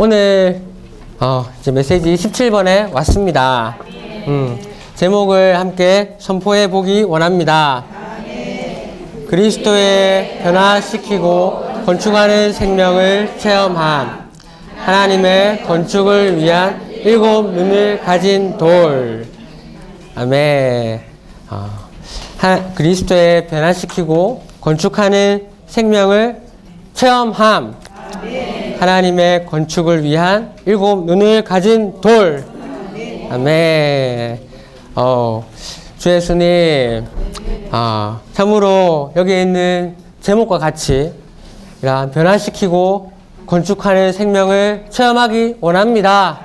오늘 이제 메시지 17번에 왔습니다. 제목을 함께 선포해 보기 원합니다. 그리스도의 변화시키고 건축하는 생명을 체험함. 하나님의 건축을 위한 7 눈을 가진 돌. 아멘. 그리스도의 변화시키고 건축하는 생명을 체험함. 하나님의 건축을 위한 7 눈을 가진 돌. 아멘. 주 예수님, 참으로 여기 있는 제목과 같이 이러한 변화시키고 건축하는 생명을 체험하기 원합니다.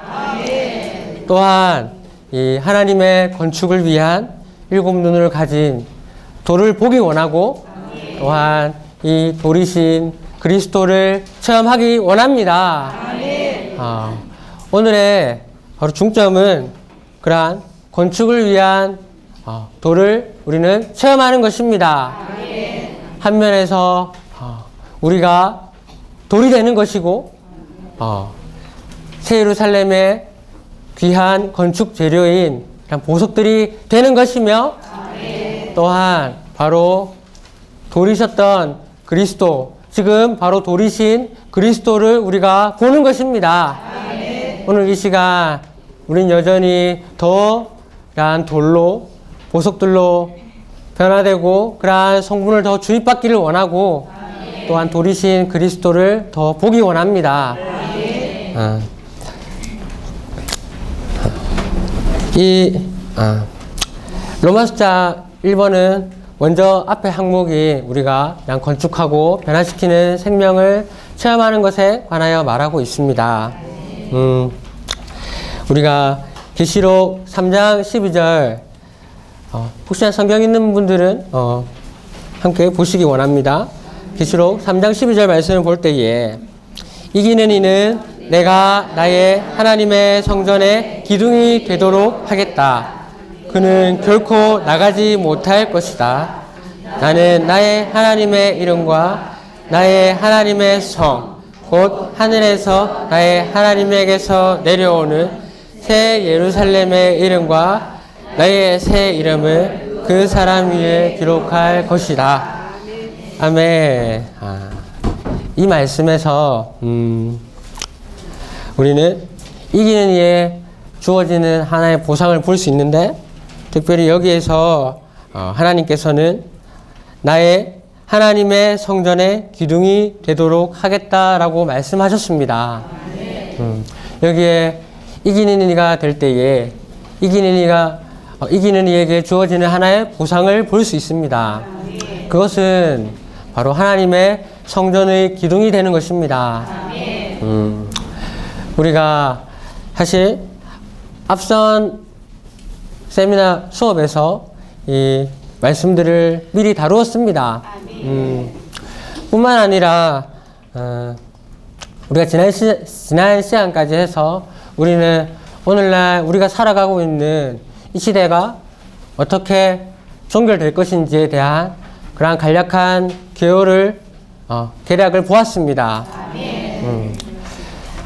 또한 이 하나님의 건축을 위한 7 눈을 가진 돌을 보기 원하고, 또한 이 돌이신 그리스도를 체험하기 원합니다. 오늘의 바로 중점은 그러한 건축을 위한 돌을 우리는 체험하는 것입니다. 한 면에서 우리가 돌이 되는 것이고, 새 예루살렘의 귀한 건축 재료인 보석들이 되는 것이며, 또한 바로 돌이셨던 그리스도, 지금 바로 돌이신 그리스도를 우리가 보는 것입니다. 오늘 이 시간 우린 여전히 더 그러한 돌로, 보석들로 변화되고 그러한 성분을 더 주입받기를 원하고, 또한 돌이신 그리스도를 더 보기 원합니다. 로마서 1번은 먼저 앞에 항목이 우리가 그냥 건축하고 변화시키는 생명을 체험하는 것에 관하여 말하고 있습니다. 우리가 계시록 3장 12절, 혹시나 성경 있는 분들은 함께 보시기 원합니다. 계시록 3장 12절 말씀을 볼 때에, 이기는 이는 내가 나의 하나님의 성전에 기둥이 되도록 하겠다. 그는 결코 나가지 못할 것이다. 나는 나의 하나님의 이름과 나의 하나님의 성, 곧 하늘에서 나의 하나님에게서 내려오는 새 예루살렘의 이름과 나의 새 이름을 그 사람 위에 기록할 것이다. 아멘. 이 말씀에서 우리는 이기는 이에 주어지는 하나의 보상을 볼 수 있는데, 특별히 여기에서 하나님께서는 나의 하나님의 성전에 기둥이 되도록 하겠다라고 말씀하셨습니다. 여기에 이기는 이가 될 때에 이기는 이에게 주어지는 하나의 보상을 볼 수 있습니다. 그것은 바로 하나님의 성전의 기둥이 되는 것입니다. 우리가 사실 앞선 세미나 수업에서 이 말씀들을 미리 다루었습니다. 뿐만 아니라 우리가 지난 시간까지 해서 우리는 오늘날 우리가 살아가고 있는 이 시대가 어떻게 종결될 것인지에 대한 그러한 간략한 계략을 보았습니다.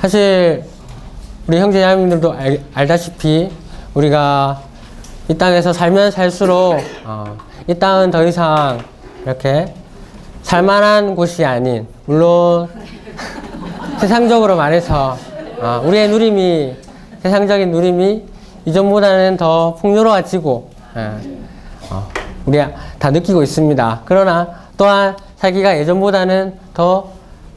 사실 우리 형제자매님들도 알다시피 우리가 이 땅에서 살면 살수록 이 땅은 더 이상 이렇게 살만한 곳이 아닌, 물론 세상적으로 말해서 우리의 누림이, 세상적인 누림이 이전보다는 더 풍요로워지고 우리가 다 느끼고 있습니다. 그러나 또한 살기가 예전보다는 더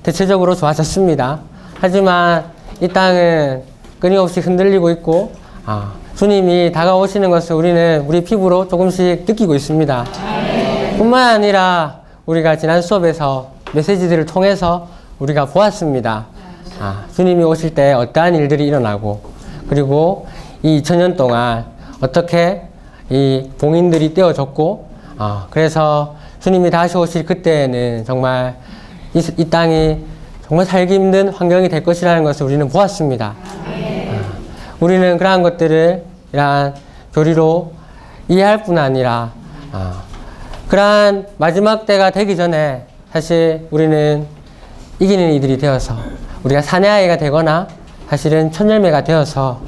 대체적으로 좋아졌습니다. 하지만 이 땅은 끊임없이 흔들리고 있고 주님이 다가오시는 것을 우리는 우리 피부로 조금씩 느끼고 있습니다. 뿐만 아니라 우리가 지난 수업에서 메시지들을 통해서 우리가 보았습니다. 주님이 오실 때 어떠한 일들이 일어나고, 그리고 이 2000년 동안 어떻게 이 봉인들이 떼어졌고, 그래서 주님이 다시 오실 그때에는 정말 이 땅이 정말 살기 힘든 환경이 될 것이라는 것을 우리는 보았습니다. 우리는 그러한 것들을 이러한 교리로 이해할 뿐 아니라 그러한 마지막 때가 되기 전에 사실 우리는 이기는 이들이 되어서 우리가 사내 아이가 되거나 사실은 첫 열매가 되어서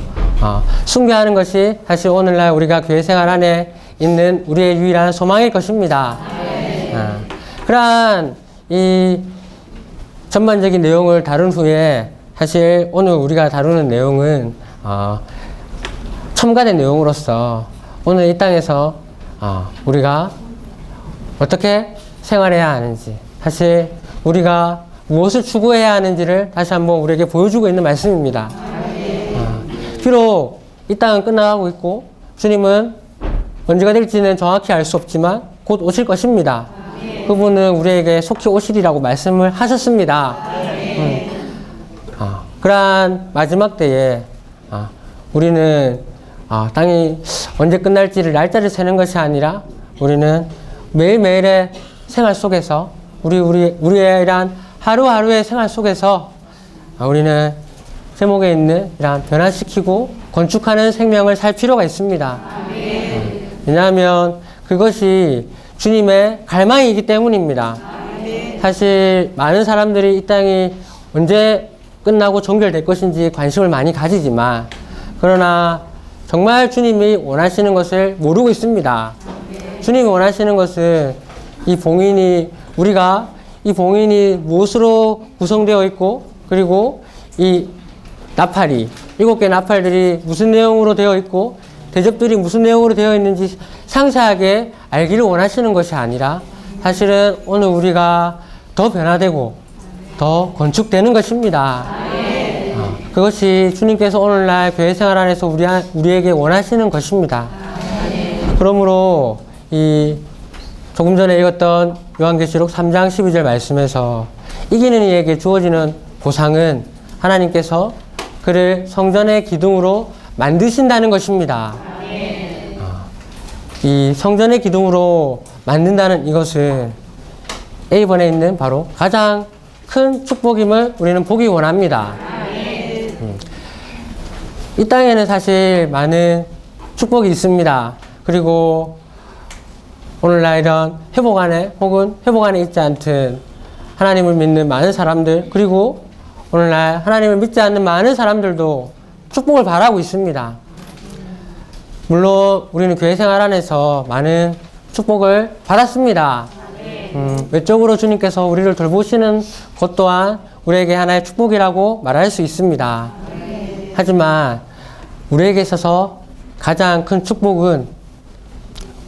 숭배하는 것이 사실 오늘날 우리가 교회 생활 안에 있는 우리의 유일한 소망일 것입니다. 그러한 이 전반적인 내용을 다룬 후에 사실 오늘 우리가 다루는 내용은 첨가된 내용으로서 오늘 이 땅에서 우리가 어떻게 생활해야 하는지, 사실 우리가 무엇을 추구해야 하는지를 다시 한번 우리에게 보여주고 있는 말씀입니다. 비록 이 땅은 끝나가고 있고 주님은 언제가 될지는 정확히 알 수 없지만 곧 오실 것입니다. 그분은 우리에게 속히 오시리라고 말씀을 하셨습니다. 그러한 마지막 때에 우리는 땅이 언제 끝날지를 날짜를 세는 것이 아니라 우리는 매일매일의 생활 속에서 우리의 이러한 하루하루의 생활 속에서 우리는 제목에 있는 이러한 변화시키고 건축하는 생명을 살 필요가 있습니다. 왜냐하면 그것이 주님의 갈망이기 때문입니다. 사실 많은 사람들이 이 땅이 언제 끝나고 종결될 것인지 관심을 많이 가지지만 그러나 정말 주님이 원하시는 것을 모르고 있습니다. 주님이 원하시는 것은 이 봉인이 우리가 이 봉인이 무엇으로 구성되어 있고 그리고 이 나팔이 7개 나팔들이 무슨 내용으로 되어 있고 대접들이 무슨 내용으로 되어 있는지 상세하게 알기를 원하시는 것이 아니라 사실은 오늘 우리가 더 변화되고 더 건축되는 것입니다. 그것이 주님께서 오늘날 교회 생활 안에서 우리에게 원하시는 것입니다. 그러므로 이 조금 전에 읽었던 요한계시록 3장 12절 말씀에서 이기는 이에게 주어지는 보상은 하나님께서 그를 성전의 기둥으로 만드신다는 것입니다. 이 성전의 기둥으로 만든다는 이것은 A번에 있는 바로 가장 큰 축복임을 우리는 보기 원합니다. 이 땅에는 사실 많은 축복이 있습니다. 그리고 오늘날 이런 회복 안에 혹은 회복 안에 있지 않든 하나님을 믿는 많은 사람들 그리고 오늘날 하나님을 믿지 않는 많은 사람들도 축복을 바라고 있습니다. 물론 우리는 교회 생활 안에서 많은 축복을 받았습니다. 외적으로 주님께서 우리를 돌보시는 것 또한 우리에게 하나의 축복이라고 말할 수 있습니다. 하지만 우리에게 있어서 가장 큰 축복은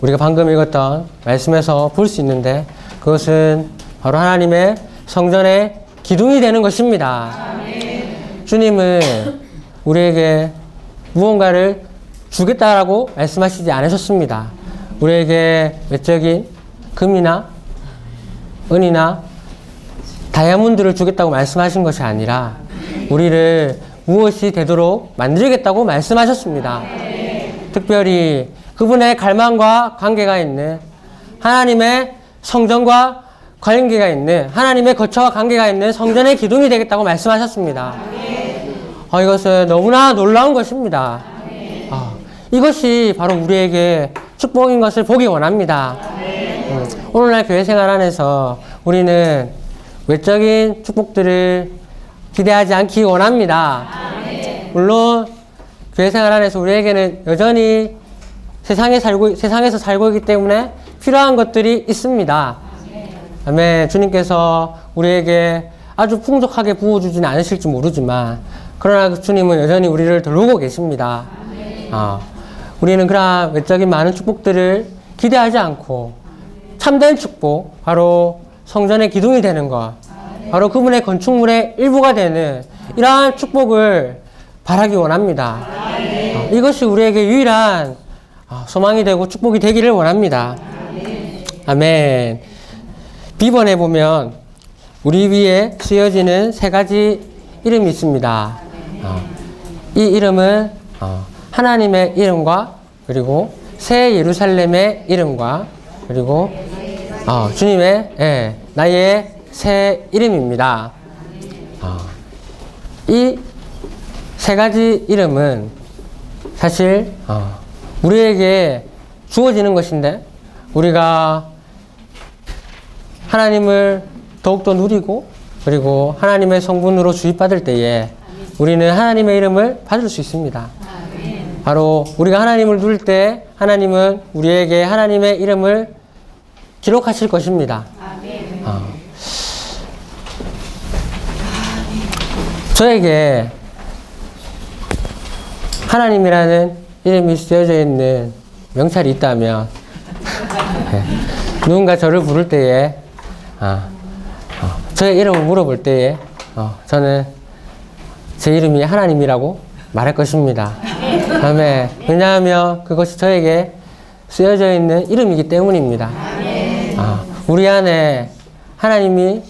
우리가 방금 읽었던 말씀에서 볼 수 있는데 그것은 바로 하나님의 성전의 기둥이 되는 것입니다. 주님은 우리에게 무언가를 주겠다라고 말씀하시지 않으셨습니다. 우리에게 외적인 금이나 은이나 다이아몬드를 주겠다고 말씀하신 것이 아니라 우리를 무엇이 되도록 만들겠다고 말씀하셨습니다. 특별히 그분의 갈망과 관계가 있는 하나님의 성전과 관계가 있는 하나님의 거처와 관계가 있는 성전의 기둥이 되겠다고 말씀하셨습니다. 이것은 너무나 놀라운 것입니다. 이것이 바로 우리에게 축복인 것을 보기 원합니다. 오늘날 교회 생활 안에서 우리는 외적인 축복들을 기대하지 않기 원합니다. 물론 교회 생활 안에서 우리에게는 여전히 세상에서 살고 있기 때문에 필요한 것들이 있습니다. 아멘. 주님께서 우리에게 아주 풍족하게 부어주지는 않으실지 모르지만 그러나 주님은 여전히 우리를 돌보고 계십니다. 우리는 그러한 외적인 많은 축복들을 기대하지 않고 참된 축복, 바로 성전의 기둥이 되는 것, 바로 그분의 건축물의 일부가 되는 이러한 축복을 바라기 원합니다. 이것이 우리에게 유일한 소망이 되고 축복이 되기를 원합니다. 아멘. B번에 보면 우리 위에 쓰여지는 3가지 이름이 있습니다. 이 이름은 하나님의 이름과 그리고 새 예루살렘의 이름과 그리고 주님의 나의 새 이름입니다. 이 3가지 이름은 사실 우리에게 주어지는 것인데 우리가 하나님을 더욱더 누리고 그리고 하나님의 성분으로 주입받을 때에 우리는 하나님의 이름을 받을 수 있습니다. 바로 우리가 하나님을 누릴 때 하나님은 우리에게 하나님의 이름을 기록하실 것입니다. 저에게 하나님이라는 이름이 쓰여져 있는 명찰이 있다면 누군가 저를 부를 때에 저의 이름을 물어볼 때에 저는 제 이름이 하나님이라고 말할 것입니다. 아멘. 왜냐하면 그것이 저에게 쓰여져 있는 이름이기 때문입니다. 우리 안에 하나님이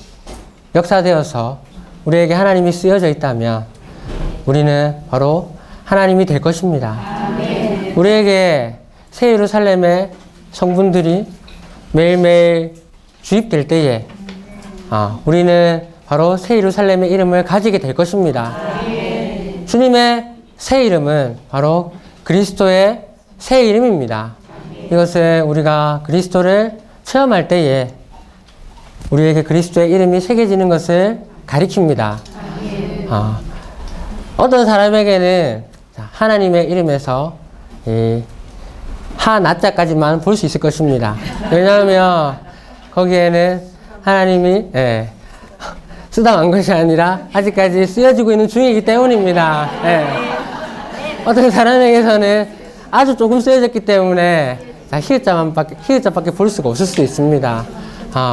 역사되어서 우리에게 하나님이 쓰여져 있다면 우리는 바로 하나님이 될 것입니다. 우리에게 새 예루살렘의 성분들이 매일매일 주입될 때에 우리는 바로 새 예루살렘의 이름을 가지게 될 것입니다. 주님의 새 이름은 바로 그리스도의 새 이름입니다. 이것은 우리가 그리스도를 체험할 때에 우리에게 그리스도의 이름이 새겨지는 것을 가리킵니다. 어떤 사람에게는 하나님의 이름에서 하나자까지만 볼 수 있을 것입니다. 왜냐하면 거기에는 하나님이 쓰다 만 것이 아니라 아직까지 쓰여지고 있는 중이기 때문입니다. 어떤 사람에게서는 아주 조금 쓰여졌기 때문에 히읗자밖에 볼 수가 없을 수도 있습니다.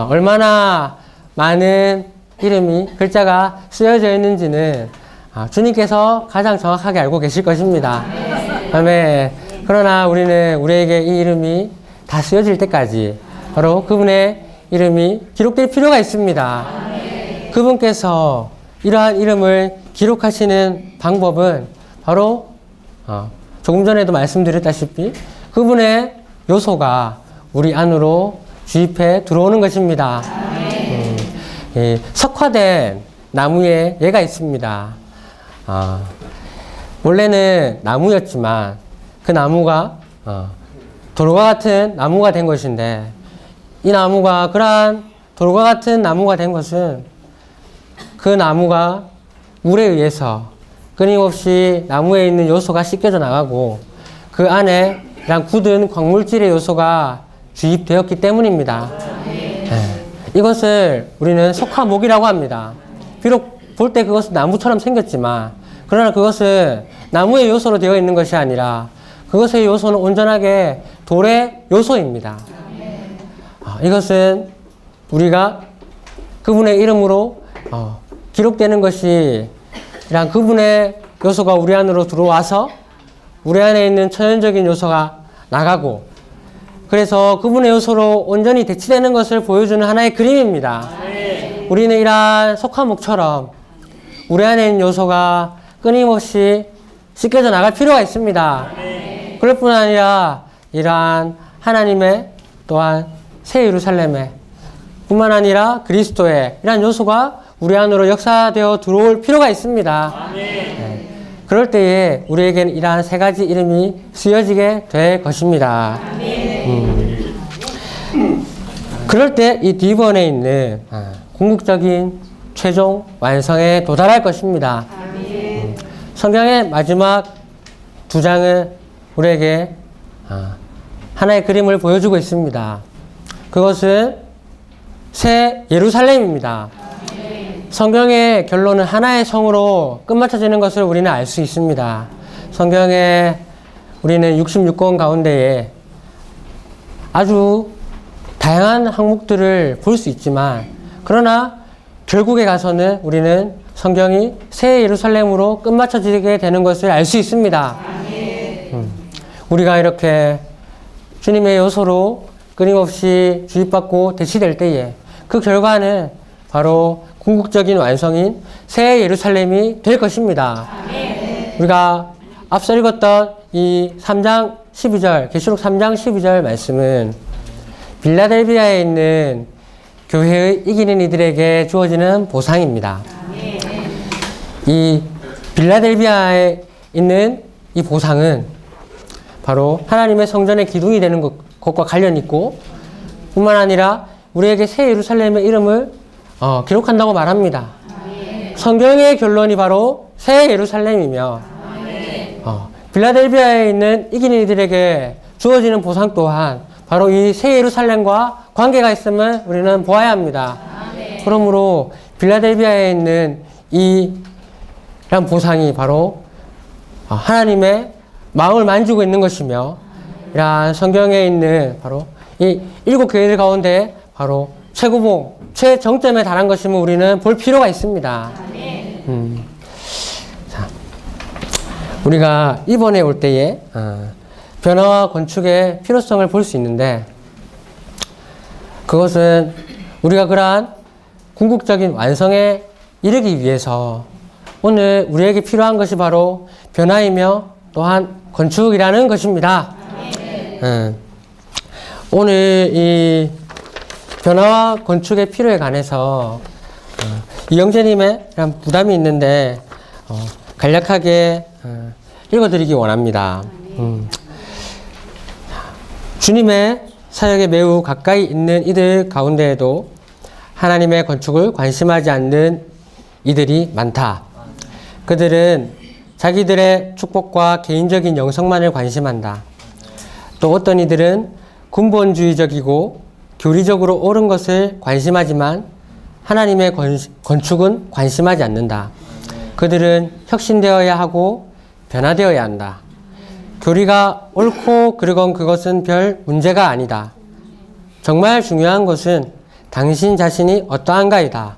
얼마나 많은 이름이 글자가 쓰여져 있는지는 주님께서 가장 정확하게 알고 계실 것입니다. 아멘. 그러나 우리는 우리에게 이 이름이 다 쓰여질 때까지 바로 그분의 이름이 기록될 필요가 있습니다. 그분께서 이러한 이름을 기록하시는 방법은 바로 조금 전에도 말씀드렸다시피 그분의 요소가 우리 안으로 주입해 들어오는 것입니다. 석화된 나무에 얘가 있습니다. 원래는 나무였지만 그 나무가 돌과 같은 나무가 된 것인데 이 나무가 그러한 돌과 같은 나무가 된 것은 그 나무가 물에 의해서 끊임없이 나무에 있는 요소가 씻겨져 나가고 그 안에 이런 굳은 광물질의 요소가 주입되었기 때문입니다. 이것을 우리는 석화목이라고 합니다. 비록 볼 때 그것은 나무처럼 생겼지만 그러나 그것은 나무의 요소로 되어 있는 것이 아니라 그것의 요소는 온전하게 돌의 요소입니다. 이것은 우리가 그분의 이름으로 기록되는 것이 이런 그분의 요소가 우리 안으로 들어와서 우리 안에 있는 천연적인 요소가 나가고 그래서 그분의 요소로 온전히 대치되는 것을 보여주는 하나의 그림입니다. 우리는 이러한 석화목처럼 우리 안에 있는 요소가 끊임없이 씻겨져 나갈 필요가 있습니다. 그럴 뿐 아니라 이러한 하나님의 또한 새 예루살렘의 뿐만 아니라 그리스도의 이러한 요소가 우리 안으로 역사되어 들어올 필요가 있습니다. 그럴 때에 우리에게는 이러한 세 가지 이름이 쓰여지게 될 것입니다. 그럴 때 이 뒤번에 있는 궁극적인 최종 완성에 도달할 것입니다. 성경의 마지막 두 장은 우리에게 하나의 그림을 보여주고 있습니다. 그것은 새 예루살렘입니다. 성경의 결론은 하나의 성으로 끝마쳐지는 것을 우리는 알 수 있습니다. 성경에 우리는 66권 가운데에 아주 다양한 항목들을 볼 수 있지만 그러나 결국에 가서는 우리는 성경이 새 예루살렘으로 끝마쳐지게 되는 것을 알 수 있습니다. 우리가 이렇게 주님의 요소로 끊임없이 주입받고 대치될 때에 그 결과는 바로 궁극적인 완성인 새 예루살렘이 될 것입니다. 우리가 앞서 읽었던 이 3장 12절, 계시록 3장 12절 말씀은 빌라델비아에 있는 교회의 이기는 이들에게 주어지는 보상입니다. 이 빌라델비아에 있는 이 보상은 바로 하나님의 성전의 기둥이 되는 것과 관련 있고 뿐만 아니라 우리에게 새 예루살렘의 이름을 기록한다고 말합니다. 성경의 결론이 바로 새 예루살렘이며 빌라델비아에 있는 이긴 이들에게 주어지는 보상 또한 바로 이 새 예루살렘과 관계가 있음을 우리는 보아야 합니다. 그러므로 빌라델비아에 있는 이란 보상이 바로 하나님의 마음을 만지고 있는 것이며, 이러한 성경에 있는 바로 이 7교회들 가운데 바로 최고봉, 최정점에 달한 것임을 우리는 볼 필요가 있습니다. 자, 우리가 이번에 올 때에 변화와 건축의 필요성을 볼 수 있는데, 그것은 우리가 그러한 궁극적인 완성에 이르기 위해서 오늘 우리에게 필요한 것이 바로 변화이며 또한 건축이라는 것입니다. 오늘 이 변화와 건축의 필요에 관해서 이영재님의 부담이 있는데 간략하게 읽어드리기 원합니다. 주님의 사역에 매우 가까이 있는 이들 가운데에도 하나님의 건축을 관심하지 않는 이들이 많다. 그들은 자기들의 축복과 개인적인 영성만을 관심한다. 또 어떤 이들은 근본주의적이고 교리적으로 옳은 것을 관심하지만 하나님의 건축은 관심하지 않는다. 그들은 혁신되어야 하고 변화되어야 한다. 교리가 옳고 그르건 그것은 별 문제가 아니다. 정말 중요한 것은 당신 자신이 어떠한가이다.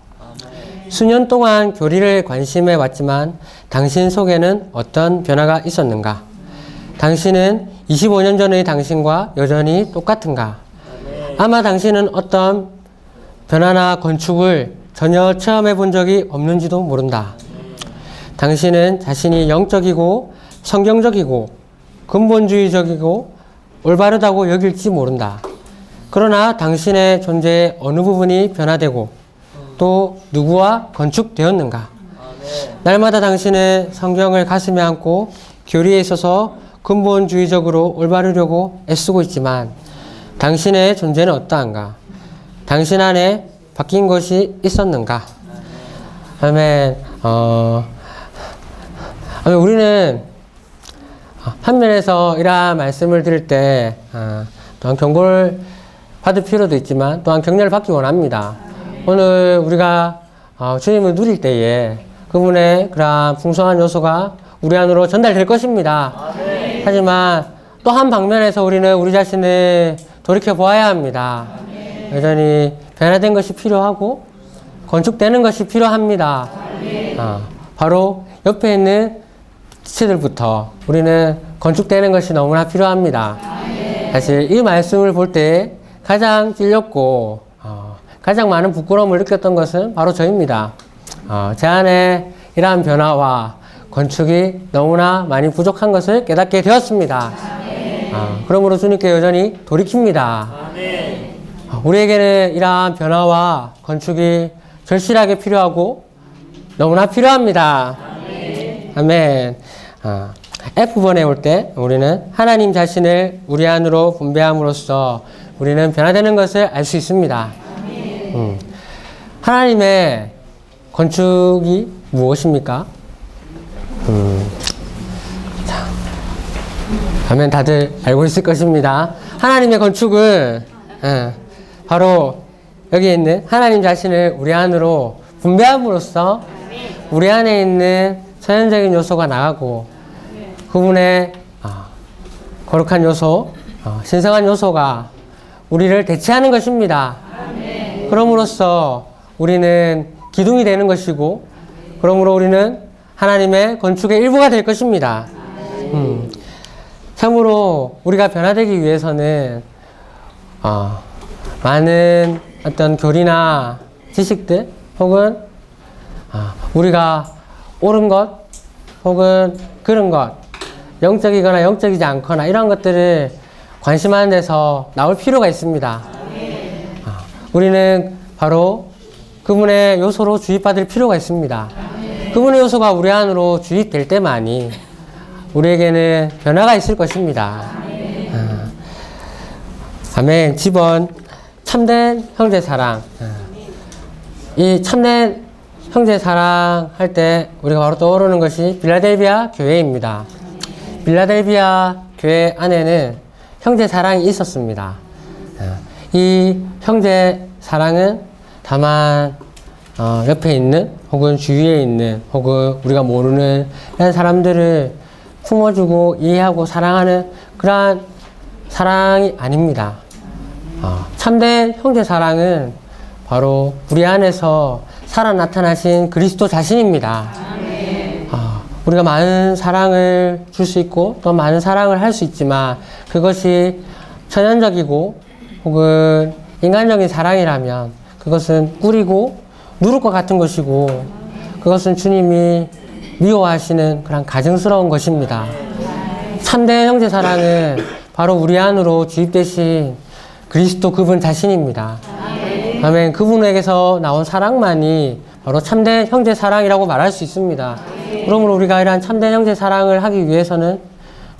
수년 동안 교리를 관심해 왔지만 당신 속에는 어떤 변화가 있었는가? 당신은 25년 전의 당신과 여전히 똑같은가? 아마 당신은 어떤 변화나 건축을 전혀 체험해 본 적이 없는지도 모른다. 당신은 자신이 영적이고 성경적이고 근본주의적이고 올바르다고 여길지 모른다. 그러나 당신의 존재의 어느 부분이 변화되고 또 누구와 건축되었는가? 날마다 당신은 성경을 가슴에 안고 교리에 있어서 근본주의적으로 올바르려고 애쓰고 있지만 당신의 존재는 어떠한가? 당신 안에 바뀐 것이 있었는가? 아멘. 우리는 한 면에서 이러한 말씀을 들을 때 또한 경고를 받을 필요도 있지만 또한 격려를 받기 원합니다. 오늘 우리가 주님을 누릴 때에 그분의 그러한 풍성한 요소가 우리 안으로 전달될 것입니다. 하지만 또 한 방면에서 우리는 우리 자신을 돌이켜 보아야 합니다. 여전히 변화된 것이 필요하고 건축되는 것이 필요합니다. 바로 옆에 있는 지체들부터 우리는 건축되는 것이 너무나 필요합니다. 사실 이 말씀을 볼 때 가장 찔렸고 가장 많은 부끄러움을 느꼈던 것은 바로 저입니다. 제 안에 이러한 변화와 건축이 너무나 많이 부족한 것을 깨닫게 되었습니다. 그러므로 주님께 여전히 돌이킵니다. 우리에게는 이러한 변화와 건축이 절실하게 필요하고 너무나 필요합니다. 아멘. F번에 올 때 우리는 하나님 자신을 우리 안으로 분배함으로써 우리는 변화되는 것을 알 수 있습니다. 하나님의 건축이 무엇입니까? 자, 아멘. 다들 알고 있을 것입니다. 하나님의 건축은 바로 여기 있는 하나님 자신을 우리 안으로 분배함으로써 우리 안에 있는 천연적인 요소가 나가고 그분의 거룩한 요소, 신성한 요소가 우리를 대체하는 것입니다. 그럼으로써 우리는 기둥이 되는 것이고 그러므로 우리는 하나님의 건축의 일부가 될 것입니다. 참으로 우리가 변화되기 위해서는 많은 어떤 교리나 지식들 혹은 우리가 옳은 것 혹은 그런 것 영적이거나 영적이지 않거나 이런 것들을 관심하는 데서 나올 필요가 있습니다. 우리는 바로 그분의 요소로 주입받을 필요가 있습니다. 그분의 요소가 우리 안으로 주입될 때만이 우리에게는 변화가 있을 것입니다. 아멘. 집원 참된 형제사랑. 이 참된 형제 사랑할 때 우리가 바로 떠오르는 것이 빌라델비아 교회입니다. 빌라델비아 교회 안에는 형제 사랑이 있었습니다. 이 형제 사랑은 다만 옆에 있는 혹은 주위에 있는 혹은 우리가 모르는 이런 사람들을 품어주고 이해하고 사랑하는 그러한 사랑이 아닙니다. 참된 형제 사랑은 바로 우리 안에서 살아 나타나신 그리스도 자신입니다. 우리가 많은 사랑을 줄 수 있고 또 많은 사랑을 할 수 있지만 그것이 천연적이고 혹은 인간적인 사랑이라면 그것은 꿀이고 누를 것 같은 것이고 그것은 주님이 미워하시는 그런 가증스러운 것입니다. 참된 형제 사랑은 바로 우리 안으로 주입되신 그리스도 그분 자신입니다. 아멘. 그분에게서 나온 사랑만이 바로 참된 형제 사랑이라고 말할 수 있습니다. 그러므로 우리가 이러한 참된 형제 사랑을 하기 위해서는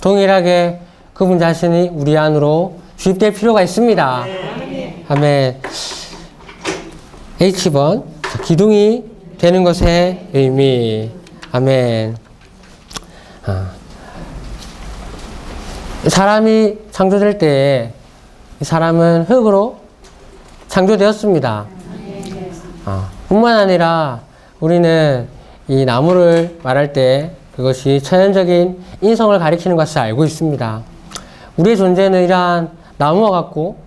동일하게 그분 자신이 우리 안으로 주입될 필요가 있습니다. 아멘. H번 기둥이 되는 것의 의미. 아멘. 사람이 창조될 때에 이 사람은 흙으로 창조되었습니다. 뿐만 아니라 우리는 이 나무를 말할 때 그것이 천연적인 인성을 가리키는 것을 알고 있습니다. 우리의 존재는 이러한 나무와 같고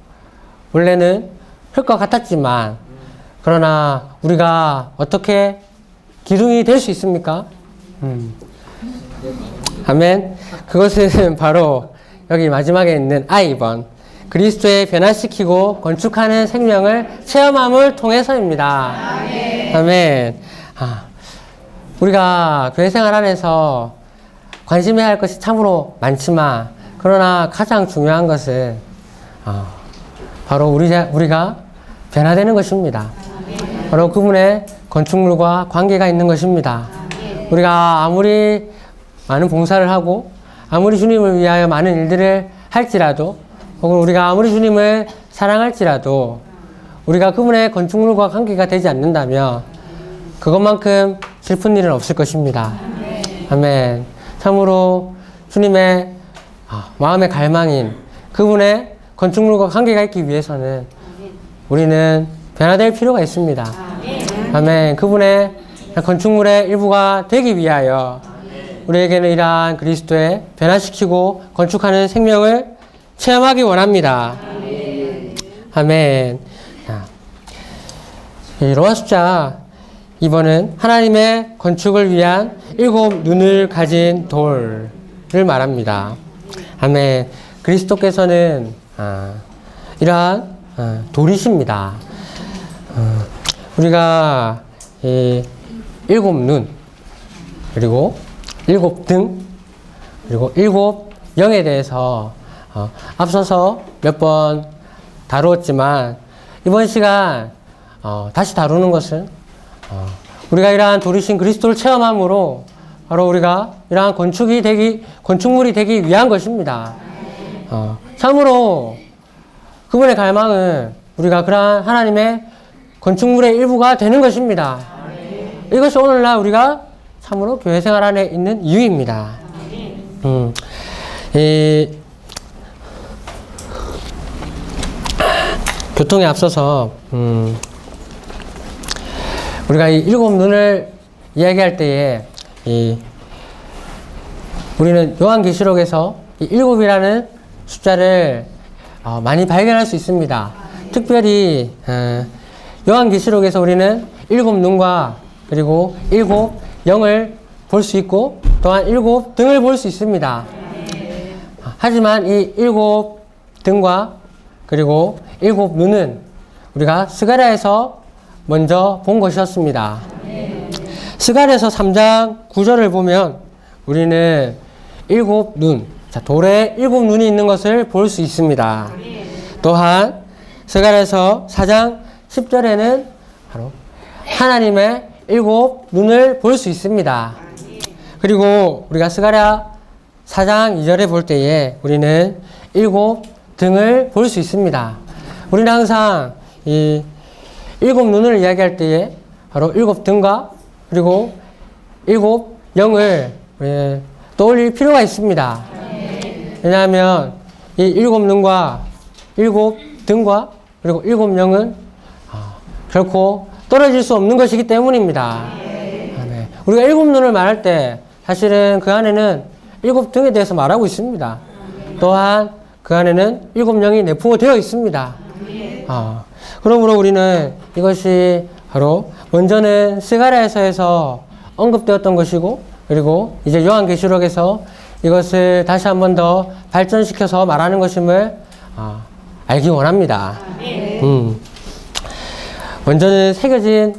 원래는 흙과 같았지만 그러나 우리가 어떻게 기둥이 될 수 있습니까? 아멘. 그것은 바로 여기 마지막에 있는 I 번 그리스도에 변화시키고 건축하는 생명을 체험함을 통해서입니다. 아멘. 우리가 교회 생활 안에서 관심해야 할 것이 참으로 많지만 그러나 가장 중요한 것은 바로 우리가 변화되는 것입니다. 바로 그분의 건축물과 관계가 있는 것입니다. 우리가 아무리 많은 봉사를 하고 아무리 주님을 위하여 많은 일들을 할지라도 혹은 우리가 아무리 주님을 사랑할지라도 우리가 그분의 건축물과 관계가 되지 않는다면 그것만큼 슬픈 일은 없을 것입니다. 아멘. 참으로 주님의 마음의 갈망인 그분의 건축물과 관계가 있기 위해서는 우리는 변화될 필요가 있습니다. 아멘. 그분의 건축물의 일부가 되기 위하여 우리에게는 이러한 그리스도의 변화시키고 건축하는 생명을 체험하기 원합니다. 아멘. 로마 숫자 2번은 하나님의 건축을 위한 7 눈을 가진 돌을 말합니다. 아멘. 그리스도께서는 이러한 돌이십니다. 우리가 7 눈, 그리고 7 등, 그리고 7 영에 대해서 앞서서 몇 번 다루었지만 이번 시간 다시 다루는 것은 우리가 이러한 돌이신 그리스도를 체험함으로 바로 우리가 이러한 건축물이 되기 위한 것입니다. 참으로 그분의 갈망은 우리가 그러한 하나님의 건축물의 일부가 되는 것입니다. 이것이 오늘날 우리가 참으로 교회 생활 안에 있는 이유입니다. 교통에 앞서서 우리가 이 7 눈을 이야기할 때에 우리는 요한계시록에서 이 7이라는 숫자를 많이 발견할 수 있습니다. 특별히 요한계시록에서 우리는 7 눈과 그리고 7 영을 볼 수 있고 또한 7 등을 볼 수 있습니다. 하지만 이 7 등과 그리고 7 눈은 우리가 스가랴에서 먼저 본 것이었습니다. 스가랴에서 3장 9절을 보면 우리는 7 눈, 돌에 7 눈이 있는 것을 볼 수 있습니다. 또한 스가랴에서 4장 10절에는 바로 하나님의 7 눈을 볼 수 있습니다. 그리고 우리가 스가랴 4장 2절에 볼 때에 우리는 7 등을 볼 수 있습니다. 우리는 항상 이 7 눈을 이야기할 때에 바로 7 등과 그리고 일곱 영을 떠올릴 필요가 있습니다. 왜냐하면 이 일곱 눈과 일곱 등과 그리고 일곱 영은 결코 떨어질 수 없는 것이기 때문입니다. 우리가 일곱 눈을 말할 때 사실은 그 안에는 일곱 등에 대해서 말하고 있습니다. 또한 그 안에는 일곱 영이 내포되어 있습니다. 그러므로 우리는 이것이 바로 먼저는 스가랴서에서 언급되었던 것이고, 그리고 이제 요한계시록에서 이것을 다시 한 번 더 발전시켜서 말하는 것임을 알기 원합니다. 먼저는 새겨진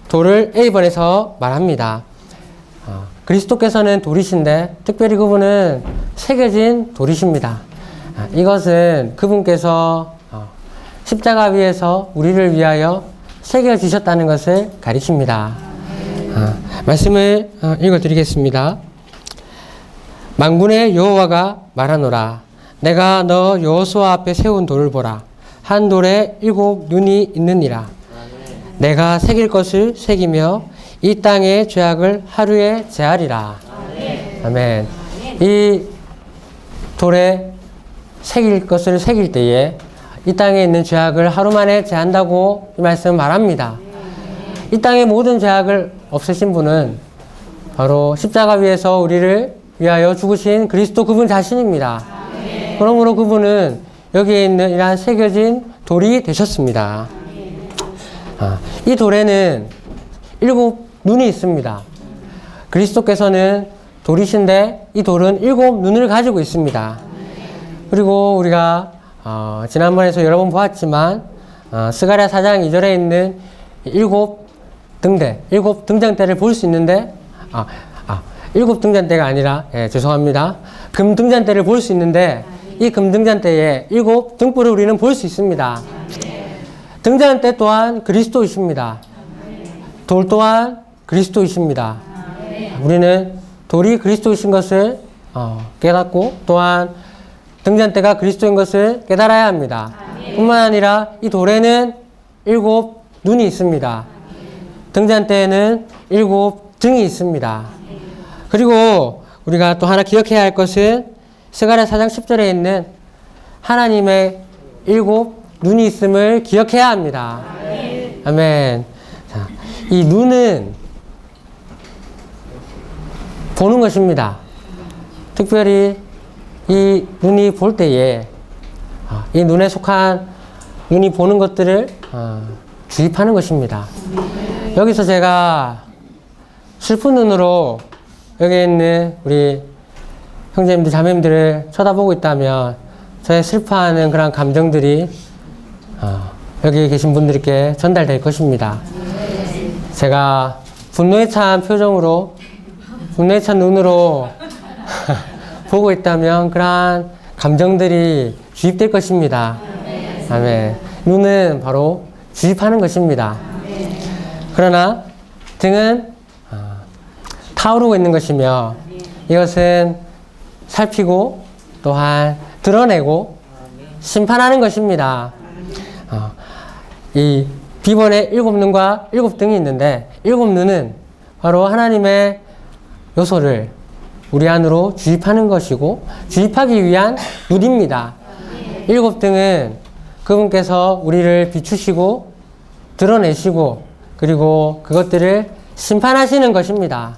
돌을 A번에서 말합니다. 그리스도께서는 돌이신데 특별히 그분은 새겨진 돌이십니다. 이것은 그분께서 십자가 위에서 우리를 위하여 새겨지셨다는 것을 가리킵니다. 말씀을 읽어드리겠습니다. 만군의 여호와가 말하노라. 내가 너 여호수아 앞에 세운 돌을 보라. 한 돌에 일곱 눈이 있느니라. 내가 새길 것을 새기며 이 땅의 죄악을 하루에 제하리라. 아멘. 이 돌에 새길 것을 새길 때에 이 땅에 있는 죄악을 하루 만에 제한다고 이 말씀 말합니다. 이 땅의 모든 죄악을 없애신 분은 바로 십자가 위에서 우리를 위하여 죽으신 그리스도 그분 자신입니다. 그러므로 그분은 여기에 있는 이러한 새겨진 돌이 되셨습니다. 이 돌에는 일곱 눈이 있습니다. 그리스도께서는 돌이신데 이 돌은 일곱 눈을 가지고 있습니다. 그리고 우리가 지난번에도 여러 번 보았지만 스가랴 4장 2절에 있는 일곱 등대, 일곱 등잔대를 볼 수 있는데 일곱 등잔대가 아니라 죄송합니다. 금 등잔대를 볼 수 있는데 이 금 등잔대에 일곱 등불을 우리는 볼 수 있습니다. 등잔대 또한 그리스도이십니다. 돌 또한 그리스도이십니다. 우리는 돌이 그리스도이신 것을 깨닫고 또한 등잔대가 그리스도인 것을 깨달아야 합니다. 뿐만 아니라 이 돌에는 일곱 눈이 있습니다. 등잔대에는 일곱 등이 있습니다. 그리고 우리가 또 하나 기억해야 할 것은 스가랴 4장 10절에 있는 하나님의 일곱 눈이 있음을 기억해야 합니다. 아멘. 자, 이 눈은 보는 것입니다. 특별히 이 눈이 볼 때에 이 눈에 속한 눈이 보는 것들을 주입하는 것입니다. 여기서 제가 슬픈 눈으로 여기 있는 우리 형제님들, 자매님들을 쳐다보고 있다면 저의 슬퍼하는 그런 감정들이 여기 계신 분들께 전달될 것입니다. 제가 분노에 찬 표정으로, 분노에 찬 눈으로 보고 있다면 그러한 감정들이 주입될 것입니다. 아멘. 눈은 바로 주입하는 것입니다. 그러나 등은 타오르고 있는 것이며 이것은 살피고 또한 드러내고 심판하는 것입니다. 이 비번에 일곱 눈과 일곱 등이 있는데 일곱 눈은 바로 하나님의 요소를 우리 안으로 주입하는 것이고 주입하기 위한 눈입니다. 일곱 등은 그분께서 우리를 비추시고 드러내시고 그리고 그것들을 심판하시는 것입니다.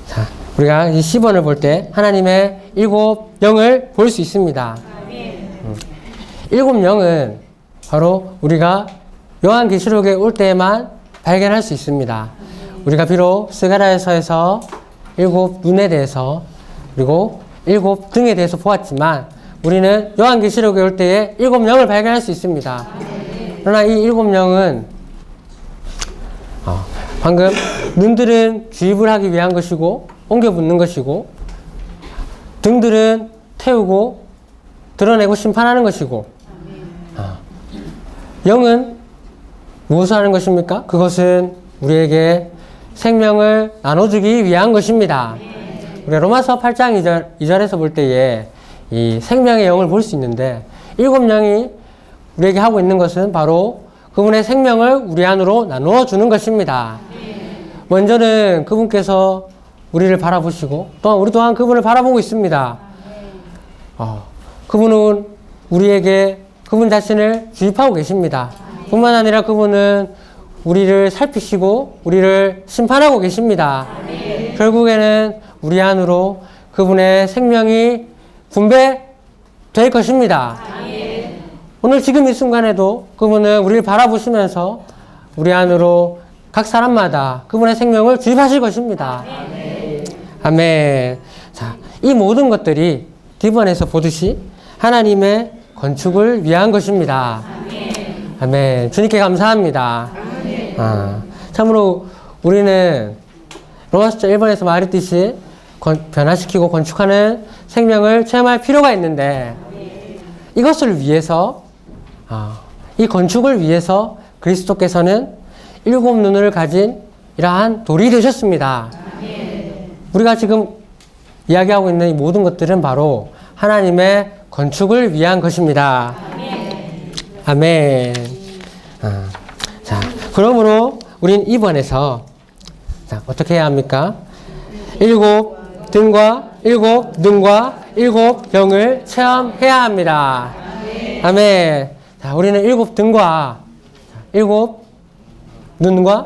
자, 우리가 이 10번을 볼 때 하나님의 일곱 영을 볼 수 있습니다. 일곱 영은 바로 우리가 요한계시록에 올 때에만 발견할 수 있습니다. 우리가 비록 스가랴서에서 일곱 눈에 대해서 그리고 일곱 등에 대해서 보았지만 우리는 요한계시록에 올 때에 일곱 영을 발견할 수 있습니다. 그러나 이 일곱 영은 방금 눈들은 주입을 하기 위한 것이고 옮겨 붙는 것이고 등들은 태우고 드러내고 심판하는 것이고 영은 무엇을 하는 것입니까? 그것은 우리에게 생명을 나눠주기 위한 것입니다. 우리 로마서 8장 2절에서 볼 때에 이 생명의 영을 볼 수 있는데 일곱 영이 우리에게 하고 있는 것은 바로 그분의 생명을 우리 안으로 나누어 주는 것입니다. 먼저는 그분께서 우리를 바라보시고 또한 우리 또한 그분을 바라보고 있습니다. 그분은 우리에게 그분 자신을 주입하고 계십니다. 뿐만 아니라 그분은 우리를 살피시고 우리를 심판하고 계십니다. 결국에는 우리 안으로 그분의 생명이 분배될 것입니다. 오늘 지금 이 순간에도 그분은 우리를 바라보시면서 우리 안으로 각 사람마다 그분의 생명을 주입하실 것입니다. 아멘. 자, 이 모든 것들이 디번에서 보듯이 하나님의 건축을 위한 것입니다. 아멘. 주님께 감사합니다. 참으로 우리는 로마서 1번에서 말했듯이 변화시키고 건축하는 생명을 체험할 필요가 있는데 이것을 위해서 이 건축을 위해서 그리스도께서는 7 눈을 가진 이러한 돌이 되셨습니다. 우리가 지금 이야기하고 있는 이 모든 것들은 바로 하나님의 건축을 위한 것입니다. 아멘. 자, 그러므로 우린 이번에서 어떻게 해야 합니까? 7 등과 7 눈과 7 영을 체험해야 합니다. 아멘. 자, 우리는 7 등과 7 눈과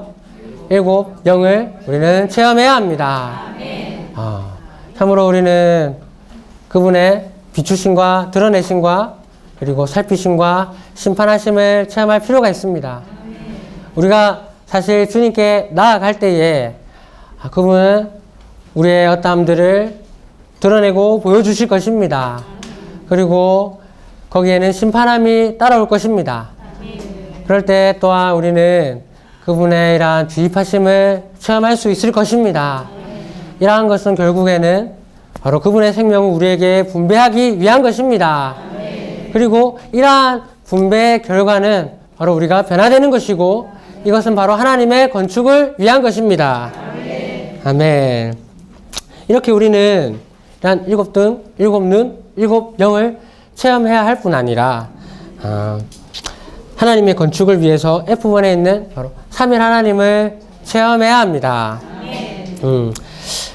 7 영을 우리는 체험해야 합니다. 참으로 우리는 그분의 비추심과 드러내심과 그리고 살피심과 심판하심을 체험할 필요가 있습니다. 우리가 사실 주님께 나아갈 때에 그분은 우리의 어떠함들을 드러내고 보여주실 것입니다. 그리고 거기에는 심판함이 따라올 것입니다. 그럴 때 또한 우리는 그분의 이러한 주입하심을 체험할 수 있을 것입니다. 이러한 것은 결국에는 바로 그분의 생명을 우리에게 분배하기 위한 것입니다. 그리고 이러한 분배의 결과는 바로 우리가 변화되는 것이고 이것은 바로 하나님의 건축을 위한 것입니다. 아멘. 이렇게 우리는 이러한 7 등, 7 눈, 7 영을 체험해야 할 뿐 아니라 하나님의 건축을 위해서 F1에 있는 바로 3일 하나님을 체험해야 합니다.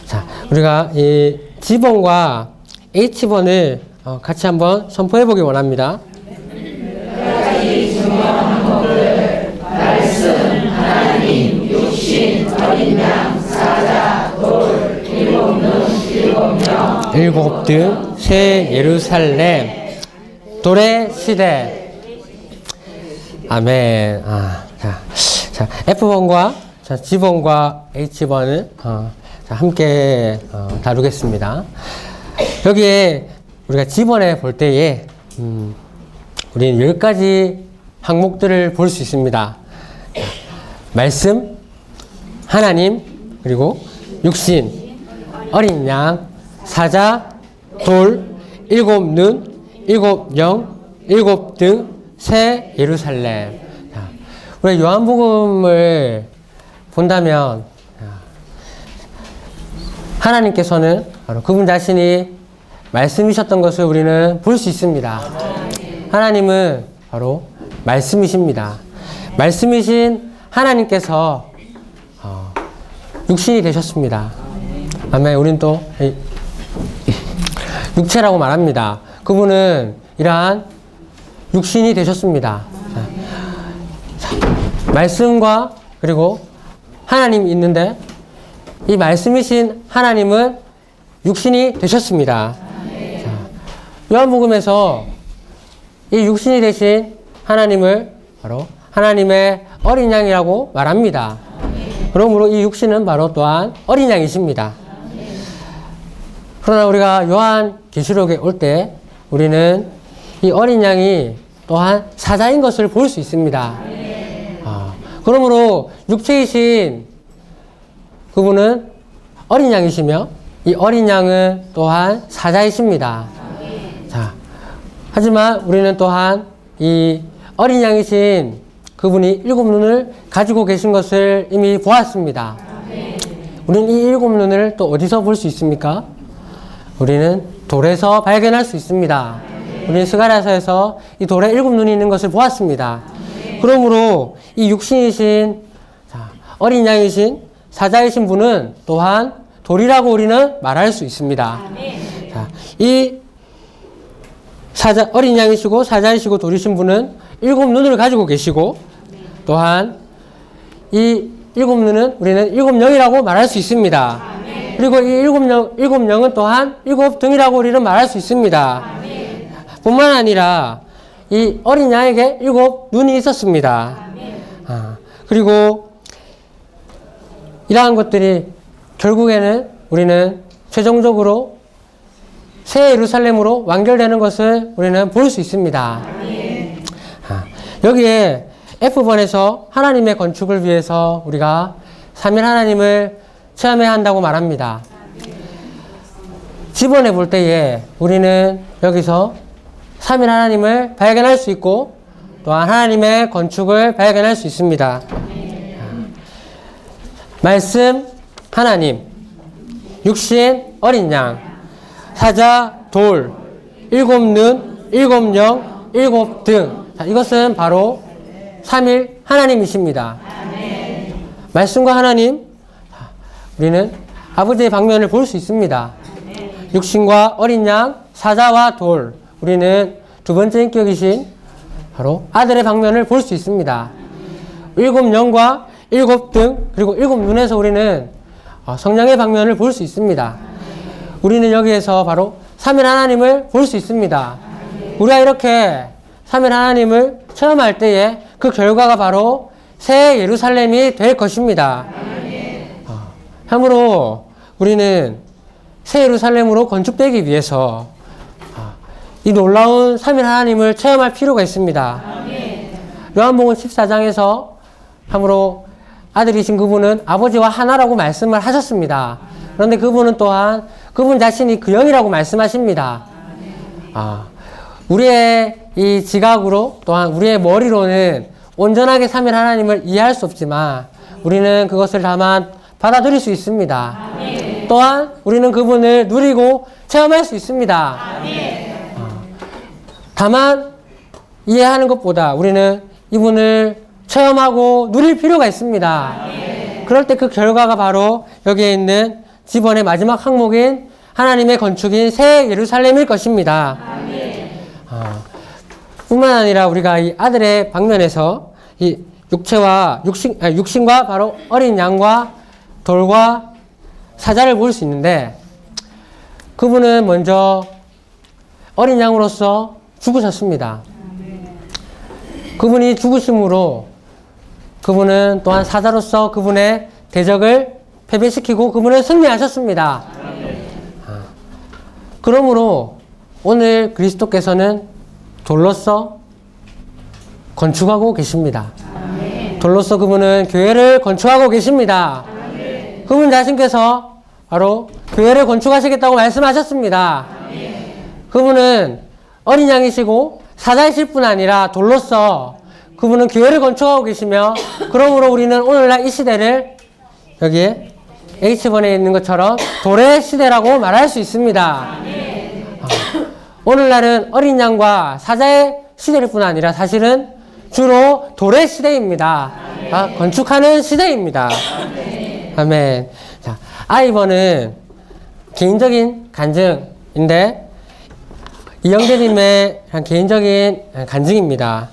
자, 우리가 이 G번과 H번을 같이 한번 선포해 보기 원합니다. 말씀, 하나님, 육신, 어린 양, 사자, 돌, 7 눈, 7 영, 7 등, 새 예루살렘, 돌의 시대. 아멘. 자, F번과 G번과 H번을 함께 다루겠습니다. 여기에 우리가 G번에 볼 때에 우리는 10가지 항목들을 볼 수 있습니다. 말씀, 하나님, 그리고 육신, 어린 양, 사자, 돌, 7 눈, 7 영, 7 등, 새 예루살렘. 우리가 요한복음을 본다면 하나님께서는 바로 그분 자신이 말씀이셨던 것을 우리는 볼 수 있습니다. 하나님은 바로 말씀이십니다. 말씀이신 하나님께서 육신이 되셨습니다. 아멘. 우린 또 육체라고 말합니다. 그분은 이러한 육신이 되셨습니다. 말씀과 그리고 하나님이 있는데 이 말씀이신 하나님은 육신이 되셨습니다. 요한복음에서 이 육신이 되신 하나님을 바로 하나님의 어린 양이라고 말합니다. 그러므로 이 육신은 바로 또한 어린 양이십니다. 그러나 우리가 요한계시록에 올 때 우리는 이 어린 양이 또한 사자인 것을 볼 수 있습니다. 그러므로 육체이신 그분은 어린 양이시며 이 어린 양은 또한 사자이십니다. 자, 하지만 우리는 또한 이 어린 양이신 그분이 7 눈을 가지고 계신 것을 이미 보았습니다. 우리는 이 7 눈을 또 어디서 볼 수 있습니까? 우리는 돌에서 발견할 수 있습니다. 우리는 스가랴서에서 이 돌에 7 눈이 있는 것을 보았습니다. 그러므로 이 육신이신 어린 양이신 사자이신 분은 또한 돌이라고 우리는 말할 수 있습니다. 자, 이 어린 양이시고 사자이시고 돌이신 분은 7눈을 가지고 계시고 또한 이 7눈은 우리는 7영이라고 말할 수 있습니다. 그리고 이 7영은 또한 7등이라고 우리는 말할 수 있습니다. 뿐만 아니라 이 어린 양에게 7눈이 있었습니다. 그리고 이러한 것들이 결국에는 우리는 최종적으로 새 예루살렘으로 완결되는 것을 우리는 볼 수 있습니다. 여기에 F번에서 하나님의 건축을 위해서 우리가 삼위 하나님을 체험해야 한다고 말합니다. G번에 볼 때에 우리는 여기서 삼위 하나님을 발견할 수 있고 또한 하나님의 건축을 발견할 수 있습니다. 말씀 하나님, 육신 어린 양, 사자 돌, 7눈, 7영, 7등. 자, 이것은 바로 삼일 하나님이십니다. 말씀과 하나님, 우리는 아버지의 방면을 볼 수 있습니다. 육신과 어린 양, 사자와 돌, 우리는 두 번째 인격이신 바로 아들의 방면을 볼 수 있습니다. 7영과 7등 그리고 7눈에서 우리는 성령의 방면을 볼 수 있습니다. 우리는 여기에서 바로 삼일 하나님을 볼 수 있습니다. 우리가 이렇게 삼일 하나님을 체험할 때에 그 결과가 바로 새 예루살렘이 될 것입니다. 참으로 우리는 새 예루살렘으로 건축되기 위해서 이 놀라운 삼일 하나님을 체험할 필요가 있습니다. 요한복음 14장에서 참으로 아들이신 그분은 아버지와 하나라고 말씀을 하셨습니다. 그런데 그분은 또한 그분 자신이 그 영이라고 말씀하십니다. 우리의 이 지각으로 또한 우리의 머리로는 온전하게 삼일 하나님을 이해할 수 없지만 우리는 그것을 다만 받아들일 수 있습니다. 또한 우리는 그분을 누리고 체험할 수 있습니다. 다만 이해하는 것보다 우리는 이분을 체험하고 누릴 필요가 있습니다. 그럴 때 그 결과가 바로 여기에 있는 G번의 마지막 항목인 하나님의 건축인 새 예루살렘일 것입니다. 뿐만 아니라 우리가 이 아들의 방면에서 이 육신과 바로 어린 양과 돌과 사자를 볼 수 있는데 그분은 먼저 어린 양으로서 죽으셨습니다. 그분이 죽으심으로 그분은 또한 사자로서 그분의 대적을 패배시키고 그분을 승리하셨습니다. 그러므로 오늘 그리스도께서는 돌로서 건축하고 계십니다. 돌로서 그분은 교회를 건축하고 계십니다. 그분 자신께서 바로 교회를 건축하시겠다고 말씀하셨습니다. 그분은 어린 양이시고 사자이실 뿐 아니라 돌로서 그분은 교회를 건축하고 계시며 그러므로 우리는 오늘날 이 시대를 여기에 H번에 있는 것처럼 돌의 시대라고 말할 수 있습니다. 오늘날은 어린 양과 사자의 시대일 뿐 아니라 사실은 주로 돌의 시대입니다. 건축하는 시대입니다. 아멘. 자, I번은 개인적인 간증인데 이영재님의 개인적인 간증입니다.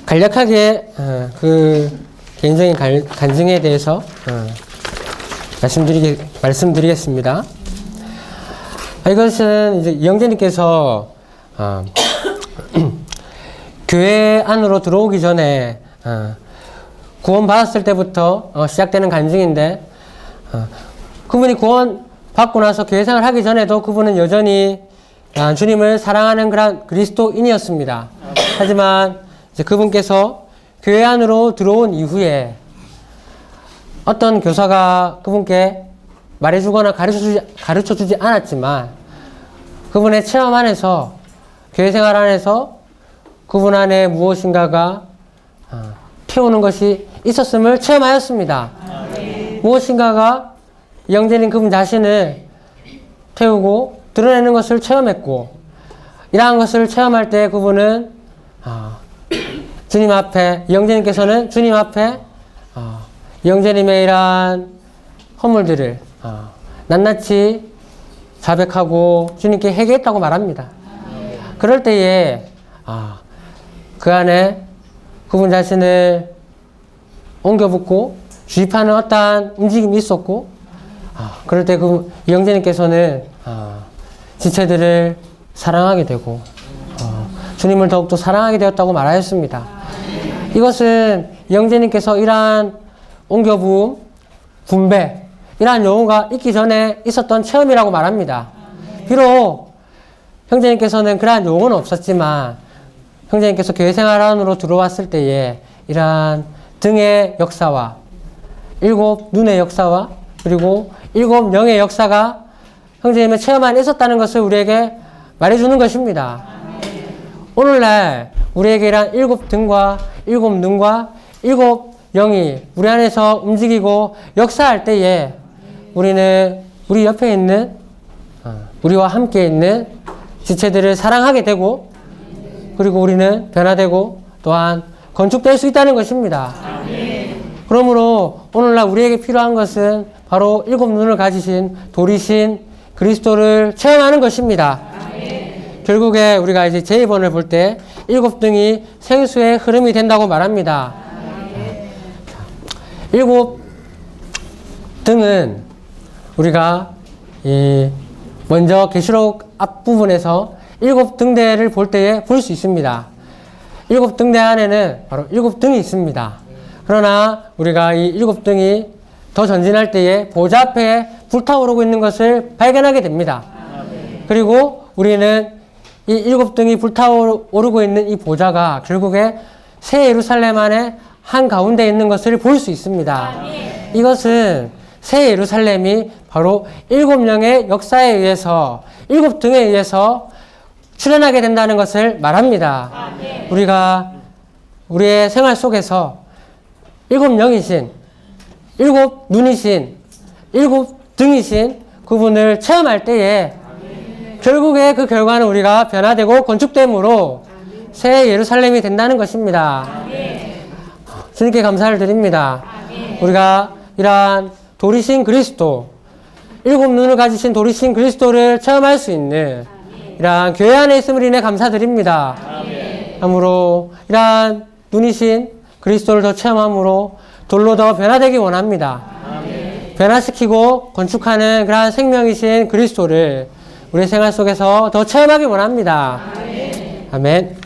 간략하게 그 개인적인 간증에 대해서 말씀드리겠습니다. 이것은 이제 이영재님께서 교회 안으로 들어오기 전에 구원 받았을 때부터 시작되는 간증인데 그분이 구원 받고 나서 교회 생활을 하기 전에도 그분은 여전히 주님을 사랑하는 그런 그리스도인이었습니다. 하지만 이제 그분께서 교회 안으로 들어온 이후에 어떤 교사가 그분께 말해주거나 가르쳐주지 않았지만 그분의 체험 안에서 교회 생활 안에서 그분 안에 무엇인가가 태우는 것이 있었음을 체험하였습니다. 무엇인가가 영재님 그분 자신을 태우고 드러내는 것을 체험했고 이러한 것을 체험할 때 그분은 주님 앞에 영재님께서는 주님 앞에 형제님의 이러한 허물들을 낱낱이 자백하고 주님께 회개했다고 말합니다. 그럴 때에 그 안에 그분 자신을 옮겨붙고 주입하는 어떠한 움직임이 있었고, 그럴 때 이 형제님께서는 지체들을 사랑하게 되고 주님을 더욱더 사랑하게 되었다고 말하였습니다. 이것은 이 형제님께서 이러한 옮겨부음, 분배, 이러한 용어가 있기 전에 있었던 체험이라고 말합니다. 비록 형제님께서는 그러한 용어는 없었지만 형제님께서 교회 생활 안으로 들어왔을 때에 이러한 등의 역사와 7 눈의 역사와 그리고 7 영의 역사가 형제님의 체험 안에 있었다는 것을 우리에게 말해주는 것입니다. 오늘날 우리에게 이러한 7 등과 7 눈과 7 영이 우리 안에서 움직이고 역사할 때에 우리는 우리 옆에 있는 우리와 함께 있는 지체들을 사랑하게 되고 그리고 우리는 변화되고 또한 건축될 수 있다는 것입니다. 그러므로 오늘날 우리에게 필요한 것은 바로 7 눈을 가지신 돌이신 그리스도를 체험하는 것입니다. 결국에 우리가 이제 제2번을 볼 때 7 등이 생수의 흐름이 된다고 말합니다. 7 등은 우리가 먼저 계시록 앞부분에서 7 등대를 볼 때에 볼 수 있습니다. 7 등대 안에는 바로 7 등이 있습니다. 그러나 우리가 이 7 등이 더 전진할 때에 보좌 앞에 불타오르고 있는 것을 발견하게 됩니다. 그리고 우리는 이 7 등이 불타오르고 있는 이 보좌가 결국에 새 예루살렘 안에 한가운데 있는 것을 볼 수 있습니다. 이것은 새 예루살렘이 바로 7 영의 역사에 의해서 7 등에 의해서 출현하게 된다는 것을 말합니다. 우리가 우리의 생활 속에서 7 영이신 7 눈이신 7 등이신 그분을 체험할 때에 결국에 그 결과는 우리가 변화되고 건축됨으로 새 예루살렘이 된다는 것입니다. 주님께 감사를 드립니다. 우리가 이러한 돌이신 그리스도, 7 눈을 가지신 돌이신 그리스도를 체험할 수 있는 이러한 교회 안에 있음을 인해 감사드립니다. 아무로 이러한 눈이신 그리스도를 더 체험함으로 돌로 더 변화되기 원합니다. 변화시키고 건축하는 그러한 생명이신 그리스도를 우리 생활 속에서 더 체험하기 원합니다. 아멘.